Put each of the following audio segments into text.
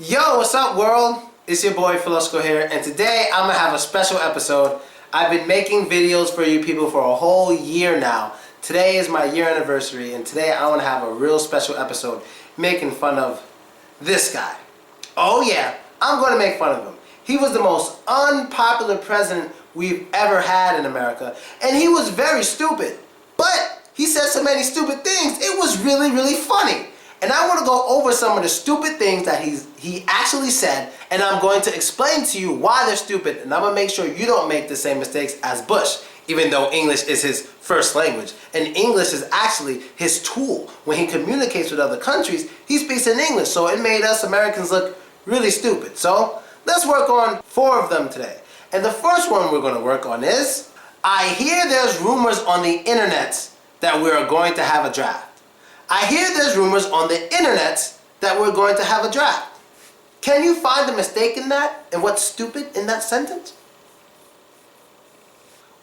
Yo, what's up world? It's your boy Philosopher here, and today I'm gonna have a special episode. I've been making videos for you people for a whole year now. Today is my year anniversary, and today I want to have a real special episode making fun of this guy. Oh yeah, I'm going to make fun of him. He was the most unpopular president we've ever had in America, and he was very stupid. But he said so many stupid things, it was really funny. And I want to go over some of the stupid things that he actually said, and I'm going to explain to you why they're stupid, and I'm going to make sure you don't make the same mistakes as Bush, even though English is his first language. And English is actually his tool. When he communicates with other countries, he speaks in English, so it made us Americans look really stupid. So let's work on 4 of them today. And the first one we're going to work on is, I hear there's rumors on the internet that we are going to have a draft. I hear there's rumors on the internet that we're going to have a draft. Can you find the mistake in that and what's stupid in that sentence?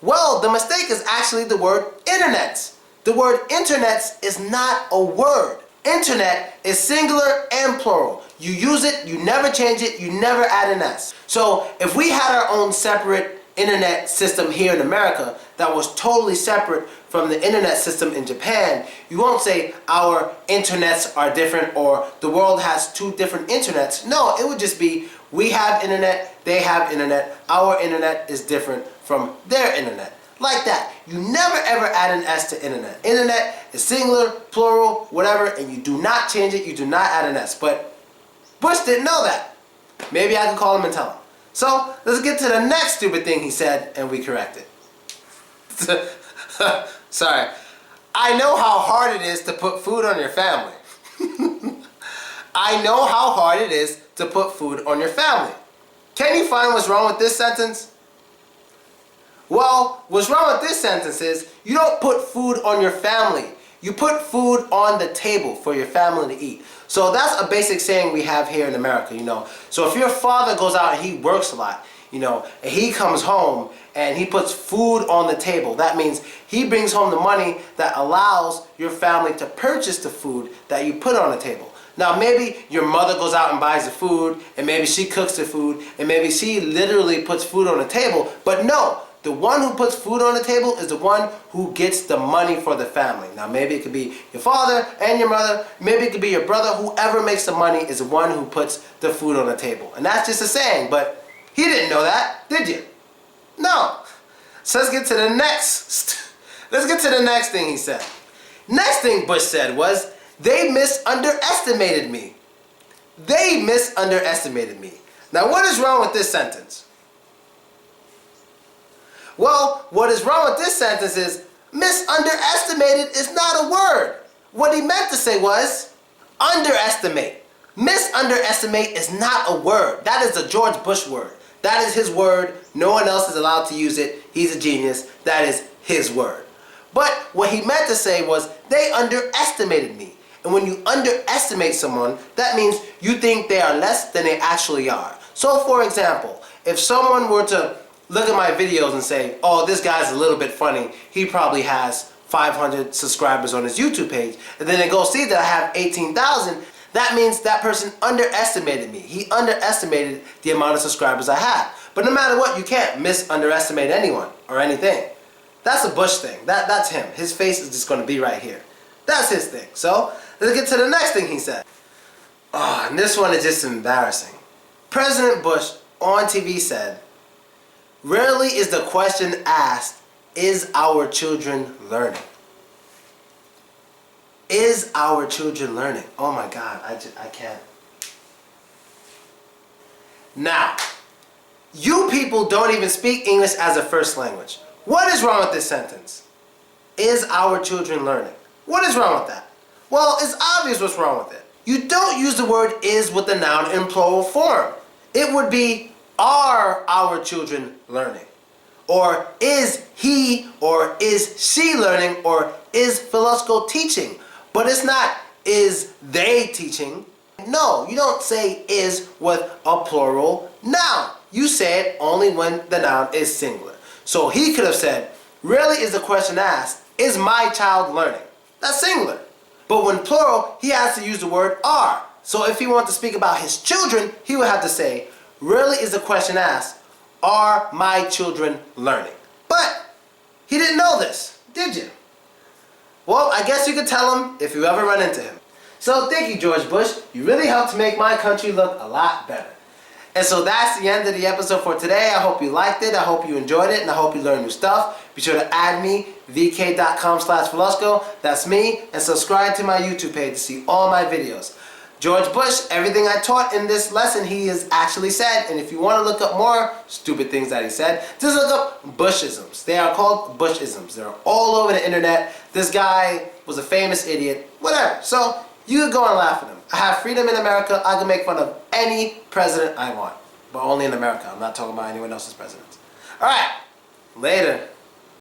Well, the mistake is actually the word internet. The word internet is not a word. Internet is singular and plural. You use it, you never change it, you never add an S. So if we had our own separate internet system here in America that was totally separate from the internet system in Japan, you won't say our internets are different or the world has 2 different internets. No, it would just be we have internet, they have internet, our internet is different from their internet. Like that. You never ever add an S to internet. Internet is singular, plural, whatever, and you do not change it, you do not add an S. But Bush didn't know that. Maybe I can call him and tell him. So let's get to the next stupid thing he said and we correct it. Sorry. I know how hard it is to put food on your family. I know how hard it is to put food on your family. Can you find what's wrong with this sentence? Well, what's wrong with this sentence is you don't put food on your family. You put food on the table for your family to eat. So that's a basic saying we have here in America, you know. So if your father goes out and he works a lot, you know, and he comes home and he puts food on the table, that means he brings home the money that allows your family to purchase the food that you put on the table. Now maybe your mother goes out and buys the food, and maybe she cooks the food, and maybe she literally puts food on the table, but no. The one who puts food on the table is the one who gets the money for the family. Now maybe it could be your father and your mother, maybe it could be your brother, whoever makes the money is the one who puts the food on the table. And that's just a saying, but he didn't know that, did you? No. So let's get to the next thing he said. Next thing Bush said was, they misunderestimated me. They misunderestimated me. Now what is wrong with this sentence? Well, what is wrong with this sentence is misunderestimated is not a word. What he meant to say was underestimate. Misunderestimate is not a word. That is a George Bush word. That is his word. No one else is allowed to use it. He's a genius. That is his word. But what he meant to say was they underestimated me. And when you underestimate someone, that means you think they are less than they actually are. So for example, if someone were to look at my videos and say, oh, this guy's a little bit funny, he probably has 500 subscribers on his YouTube page, and then they go see that I have 18,000, that means that person underestimated me. He underestimated the amount of subscribers I have. But no matter what, you can't misunderestimate anyone or anything. That's a Bush thing. That's him. His face is just going to be right here. That's his thing. So let's get to the next thing he said. Oh, and this one is just embarrassing. President Bush on TV said, rarely is the question asked, is our children learning? Is our children learning? Oh my God, I can't. Now, you people don't even speak English as a first language. What is wrong with this sentence? Is our children learning? What is wrong with that? Well, it's obvious what's wrong with it. You don't use the word is with the noun in plural form. It would be, are our children learning? Or is he or is she learning? Or is Philosopher teaching? But it's not, is they teaching? No, you don't say is with a plural noun. You say it only when the noun is singular. So he could have said, rarely is the question asked, is my child learning? That's singular. But when plural, he has to use the word are. So if he wanted to speak about his children, he would have to say, really is the question asked, are my children learning? But he didn't know this, did you? Well, I guess you could tell him if you ever run into him. So thank you, George Bush. You really helped to make my country look a lot better. And so that's the end of the episode for today. I hope you liked it. I hope you enjoyed it. And I hope you learned new stuff. Be sure to add me, vk.com/Velasco. That's me. And subscribe to my YouTube page to see all my videos. George Bush, everything I taught in this lesson, he has actually said. And if you want to look up more stupid things that he said, just look up Bushisms. They are called Bushisms. They're all over the internet. This guy was a famous idiot. Whatever. So you can go and laugh at him. I have freedom in America. I can make fun of any president I want. But only in America. I'm not talking about anyone else's presidents. Alright. Later.